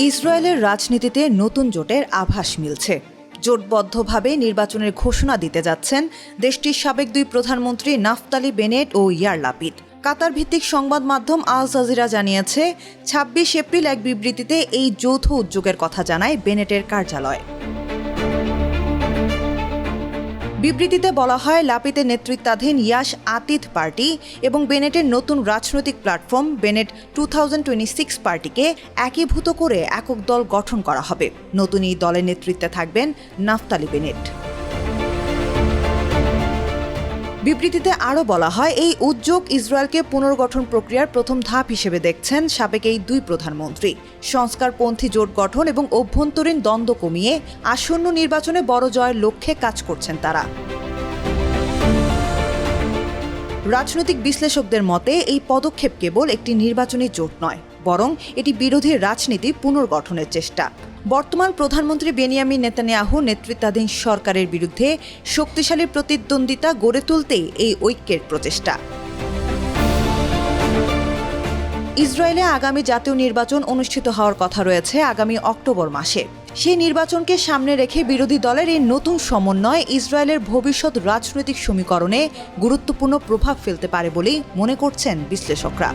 ইসরায়েলের রাজনীতিতে নতুন জোটের আভাস মিলছে। জোটবদ্ধভাবে নির্বাচনের ঘোষণা দিতে যাচ্ছেন দেশটির সাবেক দুই প্রধানমন্ত্রী নাফতালি বেনেট ও ইয়ার লাপিদ। কাতার ভিত্তিক সংবাদ মাধ্যম আল জাজিরা জানিয়েছে, ২৬ এপ্রিল এক বিবৃতিতে এই যৌথ উদ্যোগের কথা জানায় বেনেটের কার্যালয়। বিবৃতিতে বলা হয়, লাপিদের নেতৃত্বাধীন ইয়াশ আতিদ পার্টি এবং বেনেটের নতুন রাজনৈতিক প্ল্যাটফর্ম বেনেট 2026 পার্টিকে একীভূত করে একক দল গঠন করা হবে। নতুন এই দলের নেতৃত্বে থাকবেন নাফতালি বেনেট। বিবৃতিতে আরও বলা হয়, এই উদ্যোগ ইসরায়েলকে পুনর্গঠন প্রক্রিয়ার প্রথম ধাপ হিসেবে দেখছেন সাবেক এই দুই প্রধানমন্ত্রী। সংস্কারপন্থী জোট গঠন এবং অভ্যন্তরীণ দ্বন্দ্ব কমিয়ে আসন্ন নির্বাচনে বড় জয়ের লক্ষ্যে কাজ করছেন তারা। রাজনৈতিক বিশ্লেষকদের মতে এই পদক্ষেপ কেবল একটি নির্বাচনী জোট নয়, বরং এটি বিরোধী রাজনীতি পুনর্গঠনের চেষ্টা। বর্তমান প্রধানমন্ত্রী বেনিয়ামিন নেতানিয়াহু নেতৃত্বাধীন সরকারের বিরুদ্ধে শক্তিশালী প্রতিদ্বন্দ্বিতা গড়ে তুলতেই এই ঐক্যের প্রচেষ্টা। ইসরায়েলে আগামী জাতীয় নির্বাচন অনুষ্ঠিত হওয়ার কথা রয়েছে আগামী অক্টোবর মাসে। সেই নির্বাচনকে সামনে রেখে বিরোধী দলের এই নতুন সমন্বয় ইসরায়েলের ভবিষ্যৎ রাজনৈতিক সমীকরণে গুরুত্বপূর্ণ প্রভাব ফেলতে পারে বলেই মনে করছেন বিশ্লেষকরা।